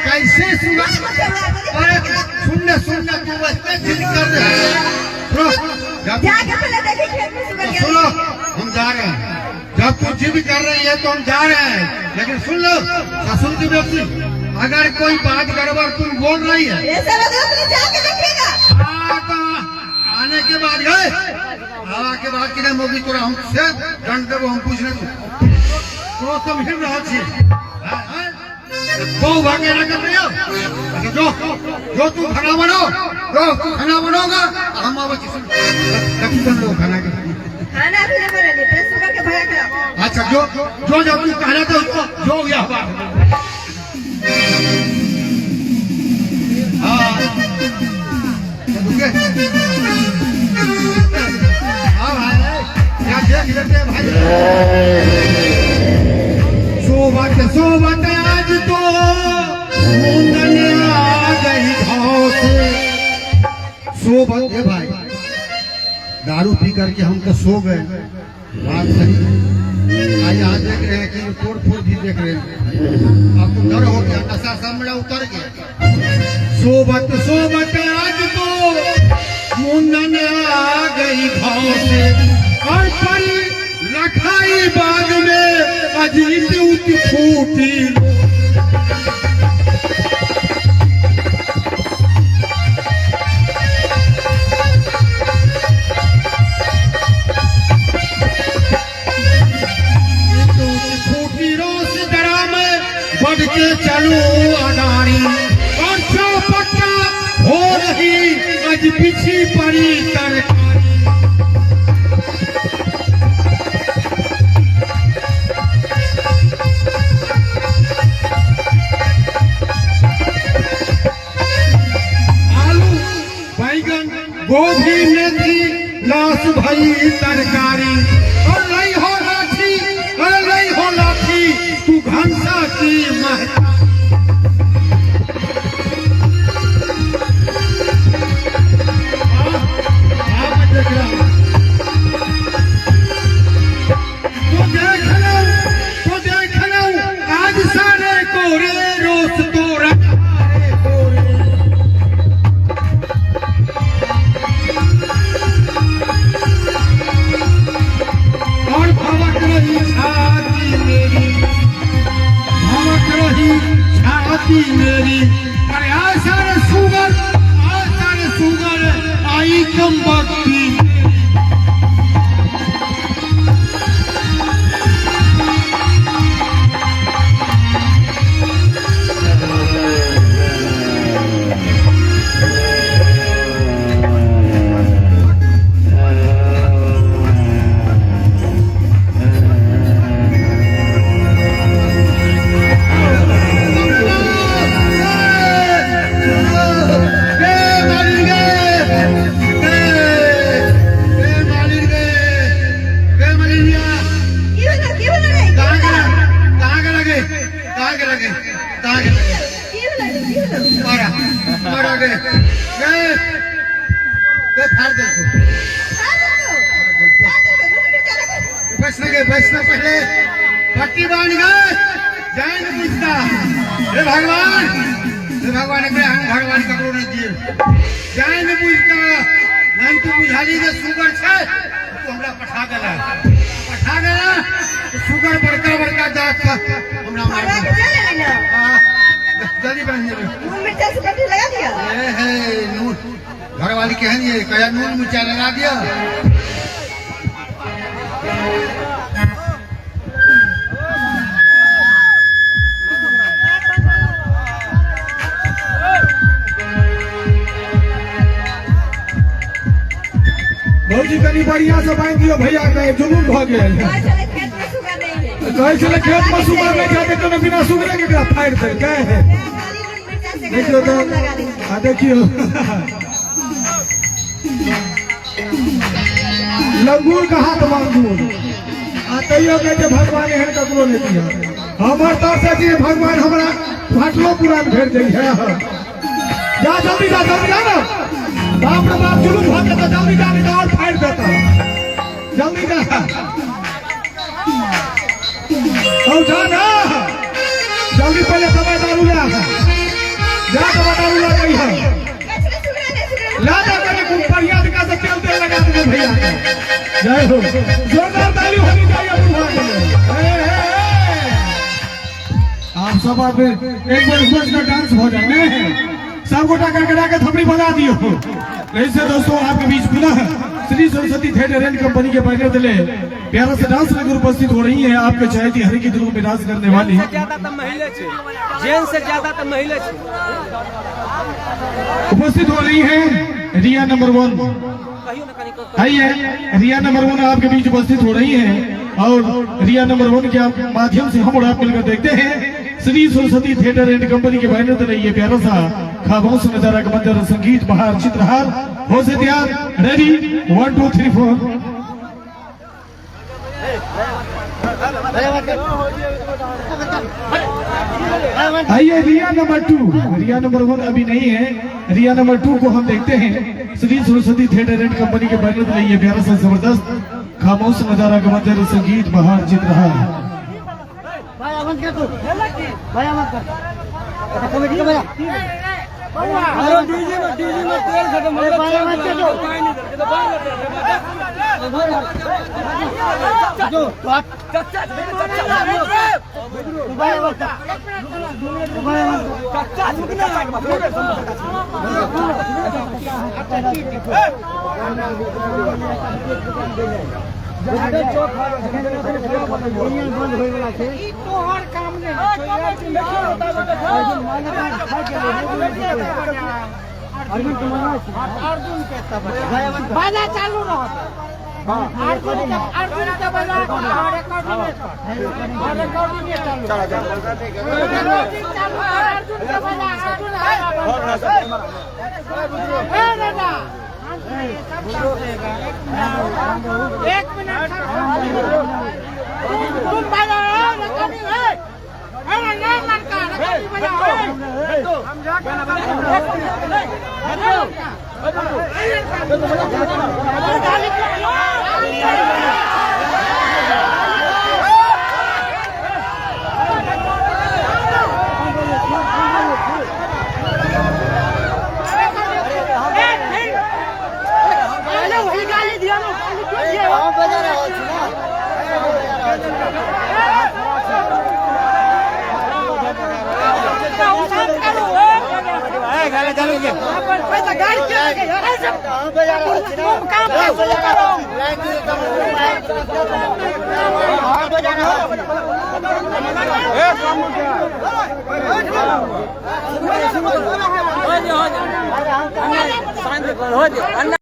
कैसे सुगर? अरे सुनने तू बचते जिद कर रहे हैं। सुनो हम जा रहे हैं। जब तू जिद कर रही है तो हम जा रहे हैं, लेकिन सुन लो ससुर की बेटी, अगर कोई बात गड़बड़ तुम बोल रही है आने के बाद गए आवा के बाद कि मोगी तोरा हमसे दंड देवो हम पूछ नहीं तो तुम हिल रहा छी तो भागे ना कर रहे हो। जो जो तू खाना बनाओ जो तू खाना बनाओगा हम आवे छी कब लोग खाना के खाना भी ना बने प्रेस कुकर के भया करा। अच्छा जो जो जब तू कहना तो जो यह बात हाँ देख लेते भाई। सोबत आज तो मुंडन आ गई घाव से। सोबत है भाई, दारू पी करके हम तो सो गए, बात सही है। आज यहाँ देख रहे हैं कि तोड़ फोड़ भी देख रहे हैं, अब तो डर हो गया, नशा सामने उतर गया। सोबत आज तो मुंडन आ गई घाव से और परी रखाई बाग में अजीत उठी फूटी। फूटी रोस दरा में बढ़ के चलो अगारी और चौपट्टा हो रही अज पिछी पड़ी तरकारी। गोभी मेथी लाश भई तरकारी और नहीं हो लाठी तू घंसा की महता। देख रहा तो देख लो आज सारे कोरे रोस तोरा मेरी। अरे आज सारे सुगर आई कम भक्ति। बचना पहले पट्टी बांध गए जाए न पूछता हे भगवान भगवान ककरो नहीं दिए जाए न पूछता नहीं तू बुझाली जे सुगर छे तू हमरा पठा देला तो सुगर बड़का जात का हमरा मार दे। हां जल्दी बन जा नून मिर्चा से पट्टी लगा दिया। हे नून घर वाली कहन ये कया नून मिर्चा लगा दिया। भौजी कनी बढ़िया से बांध दियो भैया के जुलूम भ गेल। कहे चले खेत में सुगर नहीं खाते तो बिना सुगरे के फाड़ दे कहे है। देखियो तो देखियो लंगूर का हाथ मांगूर तैयो कहते भगवान एहन ककरो नहीं दिया। हमर तरफ से भगवान हमरा फाटलो पुरान भेज दै है। जा जल्दी जा ना बाप रे बाप जुलूम भ के तो जल्दी जा नहीं और फाड़ देता जल्दी जा। जा जल्दी पहले दवा दारू ला जा, दवा दारू ला गई है कैसे सुगड़ा ने सुगड़ा ला जा करे कुछ फरियाद का से तेल तेल लगा दे भैया का। जय हो, जोरदार ताली होनी चाहिए बुढ़ा के लिए। आप सब आप एक बार सोच का डांस हो जाए, सबको टाकर करा के थपड़ी बजा दियो। ऐसे दोस्तों आपके बीच पुनः Shri Saraswati theatre and company के बैनर तले प्यारा से डांस लेकर उपस्थित हो रही है आपके चाहती हरि की दिलों में डांस करने वाली ज्यादा तो महिला छे, जेंट्स से ज्यादा तो महिला छे। उपस्थित हो रही है रिया नंबर 1। आइए, रिया नंबर 1 आपके बीच उपस्थित हो रही है और रिया नंबर 1 के माध्यम से हम और आप मिलकर देखते हैं Shri Saraswati theatre and company के बैनर तले ये प्यारा सा खामोश नजारा का मंजर, संगीत बहार चित्रहार हो से तैयार, रेडी 1 2 3 4। आइए रिया नंबर 2, रिया नंबर 1 अभी नहीं है, रिया नंबर 2 को हम देखते हैं Shri Saraswati theatre and company के बैनर तले ये प्यारा सा जबरदस्त खामोश नजारा का मंजर, संगीत बहार चित्रहार। भाई आवाज कर तू, भाई आवाज कर कमेटी का भैया अरे डीजे में तेल खत्म हो गया, भाई आवाज कर दो जो चाचा भाई आवाज बाजा चालू रहो, अर्जुन का बाजा एक मिनट तुम बजाओ रिकॉर्डिंग है, अरे नहीं लड़का रिकॉर्डिंग बजाओ, हम वही गाली दिया ना, बजा रहा हो गाड़ी